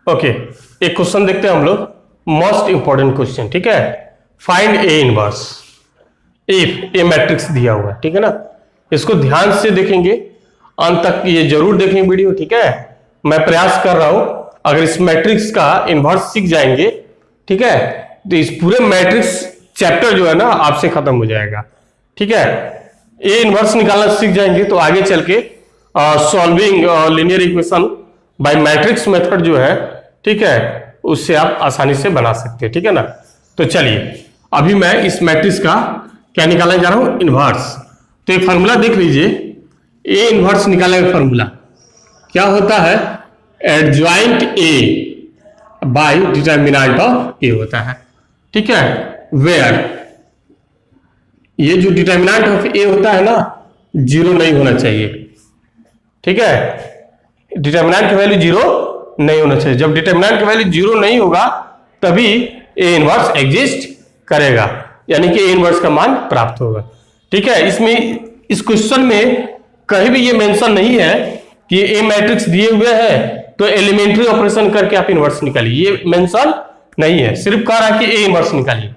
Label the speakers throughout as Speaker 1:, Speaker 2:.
Speaker 1: Okay, एक question देखते हैं हम लोग, मोस्ट इंपॉर्टेंट क्वेश्चन, ठीक है। Find A inverse if A matrix दिया हुआ है, ठीक है ना। इसको ध्यान से देखेंगे, अंत तक ये जरूर देखेंगे वीडियो, ठीक है। मैं प्रयास कर रहा हूं, अगर इस मैट्रिक्स का इनवर्स सीख जाएंगे, ठीक है, तो इस पूरे मैट्रिक्स चैप्टर जो है ना आपसे खत्म हो जाएगा, ठीक है। ए इनवर्स निकालना सीख जाएंगे तो आगे चल के solving linear equation by matrix method जो है, ठीक है, उससे आप आसानी से बना सकते हैं, ठीक है ना। तो चलिए अभी मैं इस मैट्रिक्स का क्या निकालने जा रहा हूं, इनवर्स। तो एक फॉर्मूला देख लीजिए, ए इनवर्स निकालने का फॉर्मूला क्या होता है, adjoint A by determinant of A होता है, ठीक है। वेयर ये जो डिटरमिनेंट ऑफ ए होता है ना, जीरो नहीं होना चाहिए, ठीक है। डिटरमिनेंट की वैल्यू जीरो नहीं होना चाहिए। जब डिटरमिनेंट की वैल्यू जीरो नहीं होगा तभी ए इनवर्स एग्जिस्ट करेगा, यानी कि ए इनवर्स का मान प्राप्त होगा, ठीक है। इसमें इस क्वेश्चन में कहीं भी ये मेंशन नहीं है कि ए मैट्रिक्स दिए हुए हैं तो एलिमेंट्री ऑपरेशन करके आप इनवर्स निकालिए, ये मेंशन नहीं है, सिर्फ कह रहा है कि ए इनवर्स निकालिए।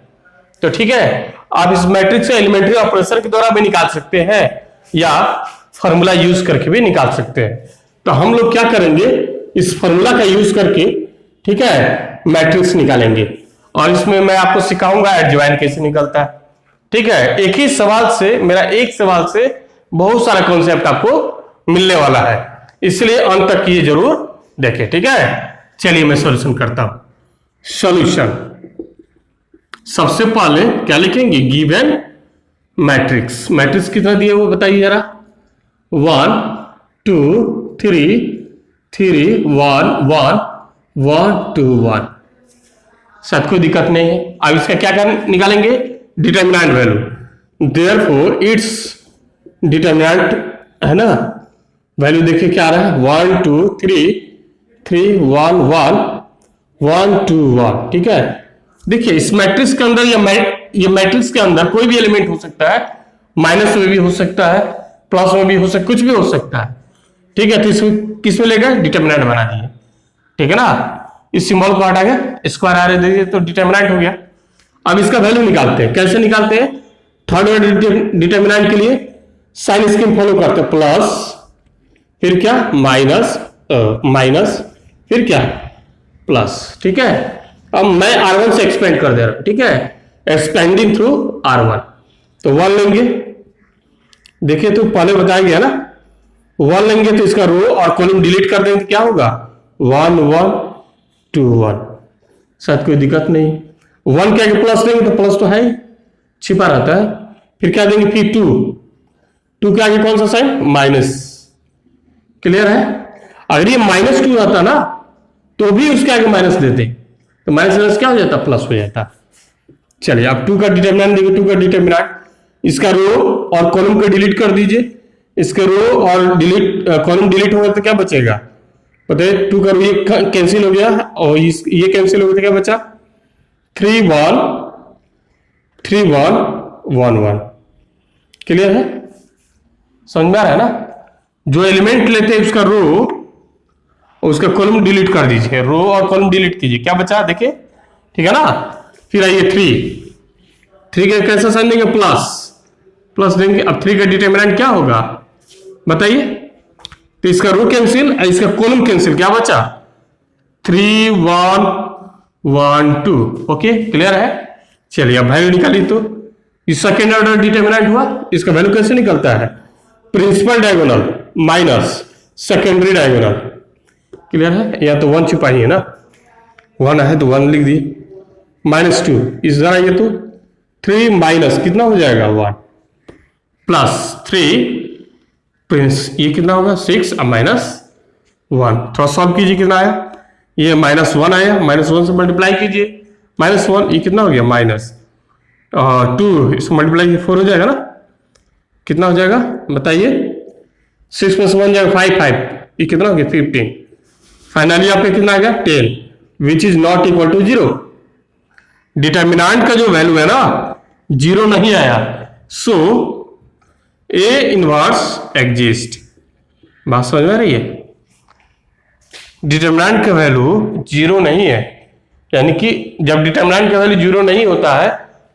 Speaker 1: तो ठीक है, आप इस मैट्रिक्स से एलिमेंट्री ऑपरेशन के द्वारा भी निकाल सकते हैं या फॉर्मूला यूज करके भी निकाल सकते हैं। तो हम लोग क्या करेंगे, इस फॉर्मूला का यूज करके, ठीक है, मैट्रिक्स निकालेंगे और इसमें मैं आपको सिखाऊंगा एडजॉइन कैसे निकलता है, ठीक है। एक ही सवाल से, मेरा एक सवाल से बहुत सारा कॉन्सेप्ट आपको मिलने वाला है, इसलिए अंत तक ये जरूर देखें, ठीक है। चलिए मैं सॉल्यूशन करता हूं। सॉल्यूशन सबसे पहले क्या लिखेंगे, गिवन मैट्रिक्स। मैट्रिक्स कितना दिया हुआ बताइए जरा, 1 2 3 3 1 1 1 2 1। शायद कोई दिक्कत नहीं है। अब इसका क्या निकालेंगे, determinant value. Therefore it's determinant है ना, वैल्यू देखिए क्या आ रहा है, 1 2 3 3 1 1 1 2 1, ठीक है। देखिए इस मैट्रिक्स के अंदर ये मैट्रिक्स के अंदर कोई भी एलिमेंट हो सकता है, माइनस में भी हो सकता है, प्लस में भी हो सकता है, कुछ भी हो सकता है, ठीक है। तो इसमें किस में लेगा, डिटरमिनेंट बना दिए, ठीक है ना। इस सिंबल को हटा के स्क्वायर आ रहे दीजिए तो डिटरमिनेंट हो गया। अब इसका वैल्यू निकालते हैं, कैसे निकालते हैं, थर्ड ऑर्डर डिटरमिनेंट के लिए साइन स्कीम फॉलो करते हैं, प्लस फिर क्या माइनस, माइनस फिर क्या प्लस, ठीक है। अब मैं R1 से एक्सपेंड कर दे रहा हूं, ठीक है, एक्सपेंडिंग थ्रू R1। तो 1 लेंगे, देखिए तो पहले बताया गया ना, 1 लेंगे तो इसका रो और कॉलम डिलीट कर देंगे तो क्या होगा, 1 1 2 1। शायद कोई दिक्कत नहीं, 1 के आगे प्लस देंगे तो प्लस तो है ही, छिपा रहता है। फिर क्या देंगे, फिर 2 के आगे कौन सा साइन, माइनस। क्लियर है। अगर ये -2 रहता ना तो भी उसके आगे माइनस देते तो माइनस क्या हो जाता, प्लस हो जाता। चलिए अब 2 का डिटरमिनेंट देखिए, 2 का डिटरमिनेंट, इसका रो और कॉलम को डिलीट कर दीजिए, इसके रो और डिलीट कॉलम डिलीट होगा तो क्या बचेगा, पता है 2 का रो ये कैंसिल हो गया और ये कैंसिल हो गया तो क्या बचा, 3 1 3 1 1 1। क्लियर है, समझ में आ रहा है ना। जो एलिमेंट लेते हैं उसका रो उसका कॉलम डिलीट कर दीजिए, रो और कॉलम डिलीट कीजिए, क्या बचा देखिए, ठीक है ना। फिर आइए 3 का कैसा साइन देंगे, प्लस देंगे। अब 3 का डिटरमिनेंट क्या होगा बताइए, तो इसका रो कैंसिल, इसका कॉलम कैंसिल, क्या बचा 3 1 1 2। ओके क्लियर है। चलिए अब वैल्यू निकालिए, तो इस सेकेंड ऑर्डर डिटरमिनेंट हुआ, इसका वैल्यू कैसे निकलता है, principal diagonal minus secondary diagonal. Clear है, या तो 1 छिपाइए ना, 1 है तो 1 लिख दिए, -2 इस तरह आइए तो 3 माइनस कितना हो जाएगा 1 प्लस 3 प्रिंस, ये कितना होगा 6 और -1। थोड़ा सॉल्व कीजिए, कितना आया, ये -1 आया, -1 से मल्टीप्लाई कीजिए, -1 ये कितना हो गया -2, इसको मल्टीप्लाई 4 हो जाएगा ना, कितना हो जाएगा बताइए, 6 + 1 जाएगा 5 ये कितना हो गया 15। फाइनली आपका कितना आ गया 10, which is not equal to 0। Determinant का जो वैल्यू है ना 0 नहीं आया, सो ए इनवर्स एग्जिस्ट। बात समझ में आ रही है। डिटरमिनेंट का वैल्यू जीरो नहीं है, यानी कि जब डिटरमिनेंट का वैल्यू जीरो नहीं होता है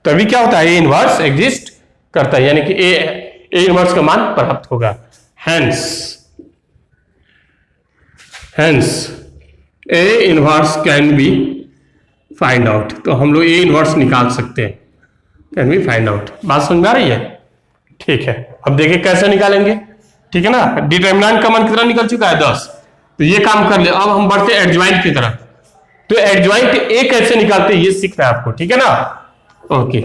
Speaker 1: तभी क्या होता है, ए इनवर्स एग्जिस्ट करता है, यानी कि ए इनवर्स का मान प्राप्त होगा। Hence A inverse can be find out, तो हम लोग ए इनवर्स निकाल सकते हैं, कैन बी फाइंड आउट। बात समझ में आ रही है? ठीक है, अब देखिए कैसे निकालेंगे। ठीक है ना, डिटरमिनेंट का मान कितना निकल चुका है 10, तो ये काम कर ले। अब हम बढ़ते हैं एडजॉइंट की तरफ, तो एडजॉइंट ए कैसे निकालते हैं ये सीखना है आपको, ठीक है ना। ओके,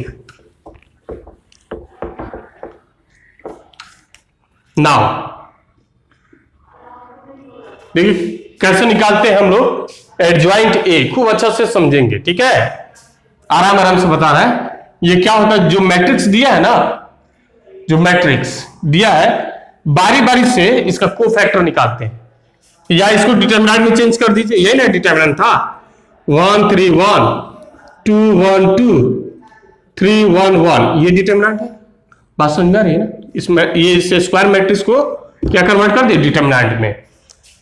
Speaker 1: नाउ देखिए कैसे निकालते हैं हम लोग एडजॉइंट ए, खूब अच्छा से समझेंगे, ठीक है, आराम आराम से बता रहा है। ये क्या होता है, जो मैट्रिक्स दिया है ना, जो मैट्रिक्स दिया है बारी बारी से इसका कोफैक्टर निकालते हैं, या इसको डिटरमिनेंट में चेंज कर दीजिए, यही ना डिटरमिनेंट था, 1 3 1 2 1 2 3 1 1, ये डिटरमिनेंट है। बात समझ में आ रही है ना, इसमें ये इस स्क्वायर मैट्रिक्स को क्या कन्वर्ट कर दिए डिटरमिनेंट में,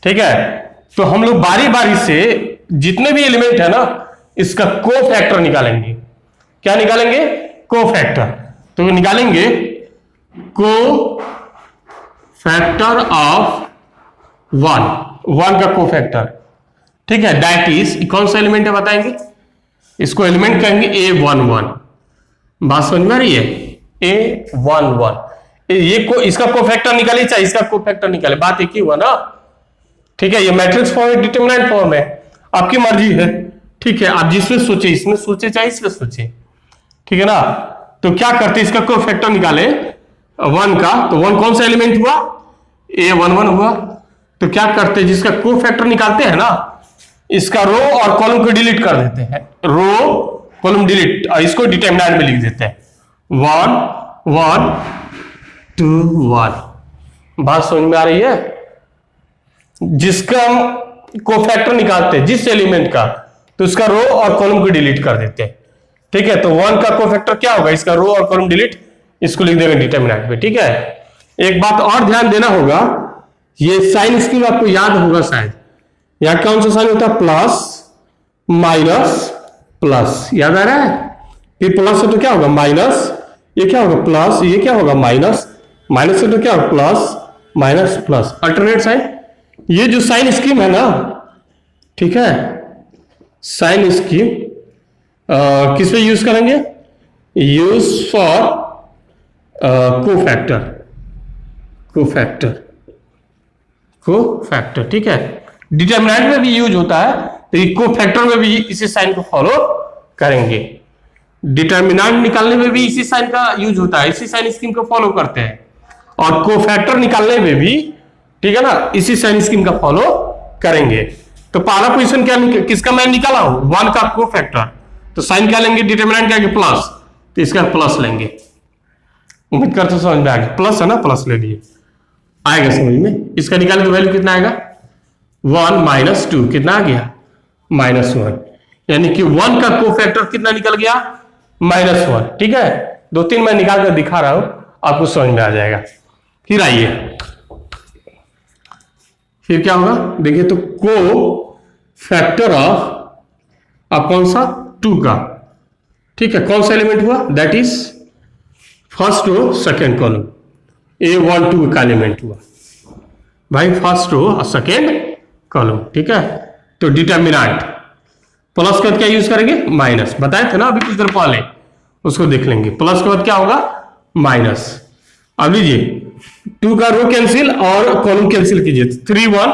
Speaker 1: ठीक है। तो हम लोग बारी बारी से जितने भी एलिमेंट है ना इसका कोफैक्टर निकालेंगे। क्या निकालेंगे? कोफैक्टर। तो निकालेंगे कोफैक्टर ऑफ 1 का कोफैक्टर, ठीक है, दैट इज कौन सा एलिमेंट है बताएंगे, इसको एलिमेंट कहेंगे A11। बात समझ में आ रही है, A11 ये इसका कोफैक्टर निकालिए चाहे इसका कोफैक्टर निकाले, बात एक ही हुआ ना, ठीक है। ये मैट्रिक्स फॉर्म है, डिटरमिनेंट फॉर्म है, आपकी मर्जी है, ठीक है, आप जिसमें सोचे, इसमें सोचे चाहे इसमें सोचे, ठीक है ना। तो क्या करते, इसका कोफैक्टर निकाले 1 का, तो 1 कौन सा एलिमेंट हुआ, A11 हुआ। तो क्या करते, जिसका कोफैक्टर निकालते हैं ना, इसका रो और कॉलम को डिलीट कर देते हैं, रो कॉलम डिलीट, और इसको डिटरमिनेंट में लिख देते हैं 1 1 2 1। बात समझ में आ रही है, जिसका हम कोफैक्टर निकालते हैं जिस एलिमेंट का, तो उसका रो और कॉलम को डिलीट कर देते हैं, ठीक है। तो 1 का कोफैक्टर क्या होगा, इसका रो और कॉलम डिलीट, इसको लिख देंगे डिटरमिनेंट में, ठीक है। एक बात और ध्यान देना होगा, ये साइन स्कीम आपको याद होगा शायद, यहां कौन सा साइन होता है, प्लस माइनस प्लस, याद आ रहा है, ये प्लस है तो क्या होगा माइनस, ये क्या होगा प्लस, ये क्या होगा माइनस, माइनस है तो क्या होगा plus minus plus, alternate sign. ये जो साइन स्कीम है ना, ठीक है, साइन स्कीम किस पे यूज करेंगे, यूज फॉर कोफैक्टर, कोफैक्टर, ठीक है। डिटरमिनेंट में भी यूज होता है, तो ये कोफैक्टर में भी इसी साइन को फॉलो करेंगे। डिटरमिनेंट निकालने में भी इसी साइन का यूज होता है, इसी साइन स्कीम को फॉलो करते हैं, और कोफैक्टर निकालने में भी, ठीक है ना, इसी साइन स्कीम का फॉलो करेंगे। तो पहला पोजीशन क्या किसका मैं निकाला हूं, 1 का कोफैक्टर, तो साइन क्या लेंगे, डिटरमिनेंट क्या प्लस, तो इसका प्लस लेंगे, उम्मीद करते समझ में आ गया, प्लस है ना, प्लस ले लिए, आएगा समझ में। इसका निकाले तो वैल्यू कितना आएगा, 1 - 2 कितना आ गया, -1, यानी कि 1 का कोफैक्टर कितना निकल गया, -1, ठीक है। 2-3 मैं निकाल कर दिखा रहा हूं, आपको समझ में आ जाएगा। फिर आइए, फिर क्या होगा देखिए, तो कोफैक्टर ऑफ अब कौन सा 2 का, ठीक है, कौन सा एलिमेंट हुआ, that is first row second column, A12 का एलिमेंट हुआ भाई, फर्स्ट रो और सेकेंड कॉलम, ठीक है। तो डिटरमिनेंट प्लस के बाद क्या यूज करेंगे, माइनस, बताए थे ना अभी कुछ देर पहले, उसको देख लेंगे। प्लस के बाद क्या होगा, माइनस। अब लीजिए 2 का रो कैंसिल और कॉलम कैंसिल कीजिए, 3 1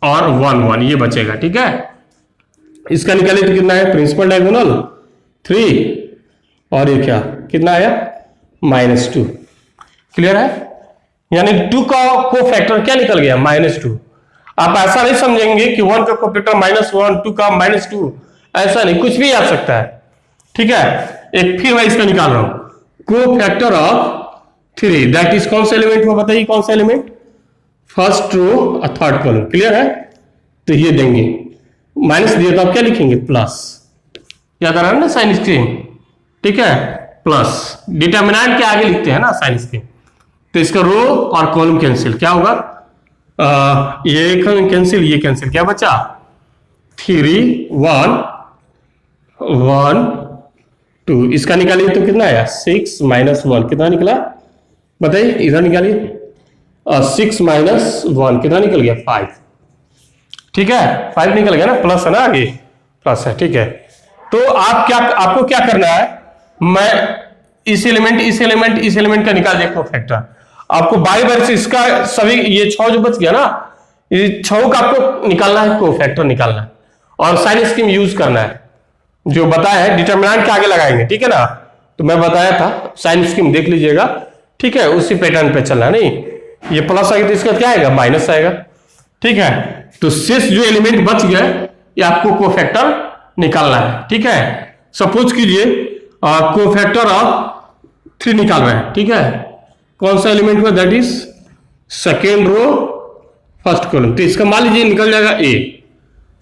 Speaker 1: और 1 1 ये बचेगा, ठीक है। इसका निकाले तो कितना है, प्रिंसिपल डायगोनल 3, और ये क्या कितना आया, -2, क्लियर है। यानी 2 का कोफैक्टर क्या निकल गया, -2। आप ऐसा नहीं समझेंगे कि 1 का कोफैक्टर -1, 2 का -2, ऐसा नहीं, कुछ भी आ सकता है, ठीक है। एक फिर मैं इसका निकाल रहा हूं, कोफैक्टर ऑफ 3, दैट इज कौन सा एलिमेंट हुआ बताइए, कौन सा एलिमेंट, फर्स्ट रो और थर्ड कॉलम, क्लियर है। तो ये देंगे, माइनस दिया तो आप क्या लिखेंगे, प्लस, याद आ रहा है ना साइन स्कीम, ठीक है, प्लस डिटरमिनेंट के आगे लिखते हैं ना साइन स्कीम। तो इसका रो और कॉलम कैंसिल, क्या होगा ये कैंसिल, ये कैंसिल, क्या बचा 3 1 1 2, इसका निकालिए तो कितना आया 6 - 1 कितना निकला बताइए, इधर निकालिए 6 - 1 कितना निकल गया 5, ठीक है 5 निकल गया ना, प्लस है ना, आगे प्लस है, ठीक है। तो आपको क्या करना है, मैं इस एलिमेंट का निकाल दिया कोफैक्टर, आपको बारी बारी से इसका सभी ये 6 जो बच गया ना, ये 6 का आपको निकालना है, कोफैक्टर निकालना है और साइन स्कीम यूज करना है, जो बताया है डिटरमिनेंट के आगे लगाएंगे, ठीक है ना। तो मैं बताया था साइन स्कीम देख लीजिएगा, ठीक है, उसी पैटर्न पे चलना, नहीं ये प्लस आएगा तो इसका क्या आएगा माइनस आएगा, ठीक है। तो शेष जो एलिमेंट बच गए ये आपको कोफैक्टर निकालना है, ठीक है। सपोज कीजिए कोफैक्टर ऑफ 3 निकाल रहे हैं, ठीक है, कौन सा एलिमेंट हुआ, that is second row first column, तो इसका मान लीजिए निकल जाएगा ए,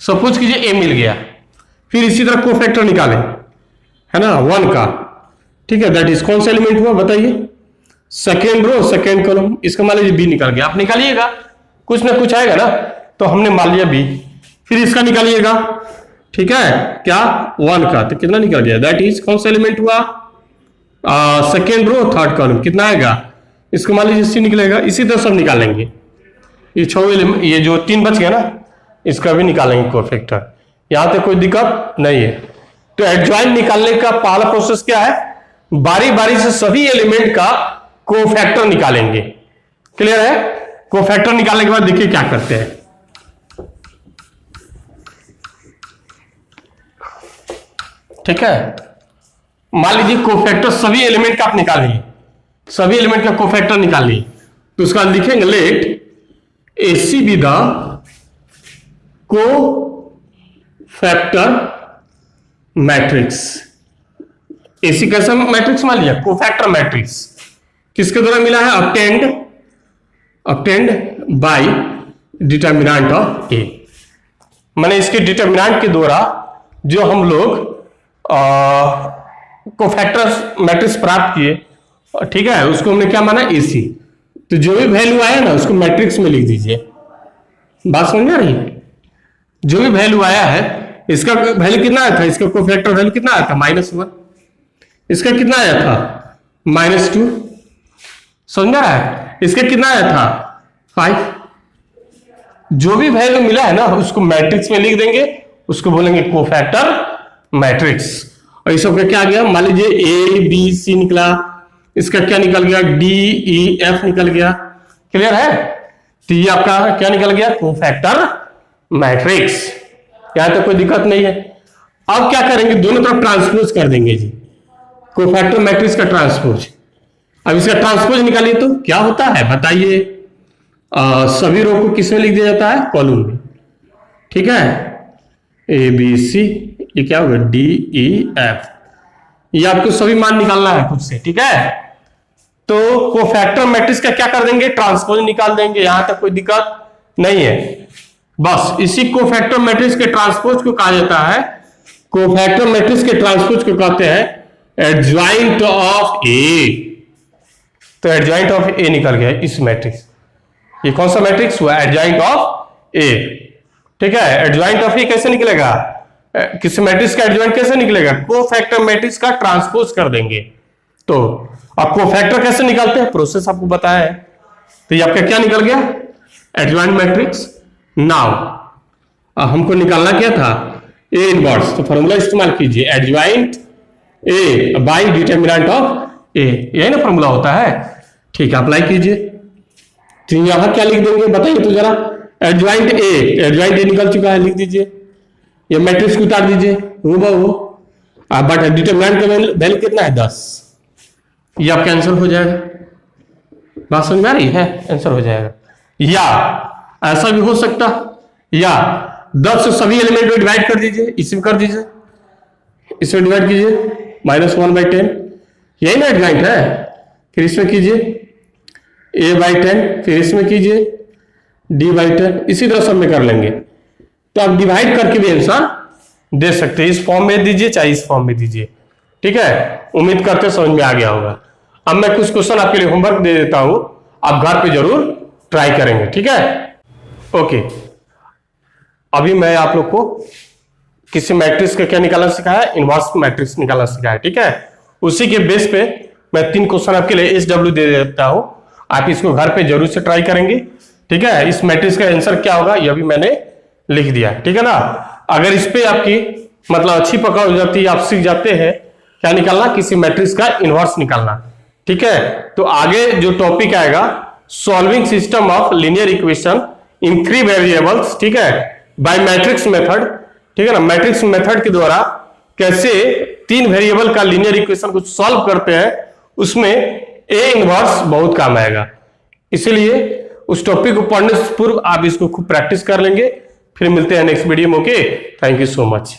Speaker 1: सपोज कीजिए ए मिल गया, फिर इसी तरह कोफैक्टर निकालें, है ना 1 का, ठीक है, दैट इज कौन सा एलिमेंट हुआ बताइए, सेकेंड रो सेकेंड कॉलम, इसका मान लीजिए बी निकल गया, आप निकालिएगा कुछ ना कुछ आएगा ना, तो हमने मान लिया बी, फिर इसका निकालिएगा, ठीक है, क्या 1 का, तो कितना निकल गया, दैट इज कौन सा एलिमेंट हुआ सेकेंड रो थर्ड कॉलम, कितना आएगा, इसको मान लीजिए सी निकलेगा, इसी तरह सब निकालेंगे, ये 6 एलिमेंट, ये जो 3 बच गया ना, इसका भी निकालेंगे कोफैक्टर, यहां तक कोई दिक्कत नहीं है। तो एडजॉइंट निकालने का पहला प्रोसेस क्या है, बारी बारी से सभी एलिमेंट का कोफैक्टर निकालेंगे, क्लियर है। कोफैक्टर निकालने के बाद देखिए क्या करते हैं, ठीक है, मान लीजिए कोफैक्टर सभी एलिमेंट का आप निकाल लिए, सभी एलिमेंट का कोफैक्टर निकाल लिए, तो उसका लिखेंगे let AC be the cofactor matrix. AC कैसा मैट्रिक्स मान लिया, कोफैक्टर मैट्रिक्स, किसके द्वारा मिला है, obtained by determinant of A, माने इसके डिटरमिनेंट के द्वारा जो हम लोग कोफैक्टर मैट्रिक्स प्राप्त किए, ठीक है, उसको हमने क्या माना AC, तो जो भी वैल्यू आया ना उसको मैट्रिक्स में लिख दीजिए, बात समझ में आ रही है, जो भी वैल्यू आया है, इसका वैल्यू कितना आया था, इसका कोफैक्टर वैल्यू कितना आया था -1, इसका कितना आया था -2, समझ रहा है, इसका कितना आया था 5, जो भी वैल्यू मिला है ना उसको मैट्रिक्स में लिख देंगे, उसको बोलेंगे कोफैक्टर मैट्रिक्स। और इस सबका क्या गया, मान लीजिए ABC निकला, इसका क्या निकल गया DEF निकल गया, क्लियर है, तो ये आपका क्या निकल गया कोफैक्टर मैट्रिक्स, यहां तक कोई दिक्कत नहीं है। अब क्या करेंगे, दोनों तरफ ट्रांसपोज कर देंगे जी, कोफैक्टर मैट्रिक्स का ट्रांसपोज। अब इसका ट्रांसपोज निकालिए तो क्या होता है बताइए, सभी रो को किसमें लिख दिया जाता है, कॉलम में, ठीक है, ABC, ये क्या होगा DEF, ये आपको सभी मान निकालना है खुद से, ठीक है। तो कोफैक्टर मैट्रिक्स का क्या कर देंगे, ट्रांसपोज निकाल देंगे, यहां तक कोई दिक्कत नहीं है। बस इसी कोफैक्टर मैट्रिक्स के ट्रांसपोज को कहा जाता है, कोफैक्टर मैट्रिक्स के ट्रांसपोज को कहते हैं एडजॉइंट ऑफ A। तो एडजॉइंट ऑफ A निकल गया इस मैट्रिक्स, ये कौन सा मैट्रिक्स हुआ, एडजॉइंट ऑफ A, ठीक है। एडजॉइंट ऑफ A कैसे निकलेगा, किस मैट्रिक्स का एडजॉइंट कैसे निकलेगा, कोफैक्टर मैट्रिक्स का ट्रांसपोज कर देंगे। तो अब कोफैक्टर कैसे निकालते हैं, प्रोसेस आपको बताया है, तो ये आपका क्या निकल गया एडजॉइंट मैट्रिक्स। नाउ हमको निकालना क्या था, A इनवर्स, तो फॉर्मूला इस्तेमाल कीजिए, adjoint A by determinant of A, यही ना फॉर्मूला होता है, ठीक है, अप्लाई कीजिए। तो यहां क्या लिख देंगे बताइए तो जरा, एडजॉइंट A निकल चुका है, लिख दीजिए, ये मैट्रिक्स को उतार दीजिए वो, बट डिटरमिनेंट का वैल्यू कितना है 10, ये आपका आंसर हो जाएगा, बात समझ में आ रही है, आंसर हो जाएगा। या ऐसा भी हो सकता, या 10 से सभी एलिमेंट को डिवाइड कर दीजिए, इसमें कर दीजिए, इसमें डिवाइड कीजिए -1/10, यही ना एडजॉइंट है, फिर इसमें कीजिए A/10, फिर इसमें कीजिए D/10, इसी तरह सब में कर लेंगे। तो आप डिवाइड करके भी आंसर दे सकते हैं, इस फॉर्म में दीजिए चाहे इस फॉर्म में दीजिए, ठीक है। उम्मीद करते समझ में आ गया होगा। अब मैं कुछ क्वेश्चन आपके लिए होमवर्क दे देता हूं, आप घर पे जरूर ट्राई करेंगे, ठीक है। ओके, अभी मैं आप लोग को किसी मैट्रिक्स का क्या निकालना सिखाया, इनवर्स मैट्रिक्स निकालना सिखाया, ठीक है। उसी के बेस पे मैं 3 क्वेश्चन आपके लिए SW दे देता हूं, आप इसको घर पे जरूर से ट्राई करेंगे, ठीक है। इस मैट्रिक्स का आंसर क्या होगा यह भी मैंने लिख दिया, ठीक है ना। अगर इस पे आपकी मतलब अच्छी पकड़ हो जाती है, आप सीख जाते हैं क्या निकालना, किसी मैट्रिक्स का इनवर्स निकालना, ठीक है। तो आगे जो टॉपिक आएगा, solving system of linear equation in 3 variables, ठीक है, बाय मैट्रिक्स मेथड, ठीक है ना। मैट्रिक्स मेथड के द्वारा कैसे 3 वेरिएबल का लीनियर इक्वेशन को सॉल्व करते हैं, उसमें ए इनवर्स बहुत काम आएगा। इसीलिए उस टॉपिक को पढ़ने से पूर्व आप इसको खूब प्रैक्टिस कर लेंगे। फिर मिलते हैं नेक्स्ट वीडियो में। Okay, thank you so much.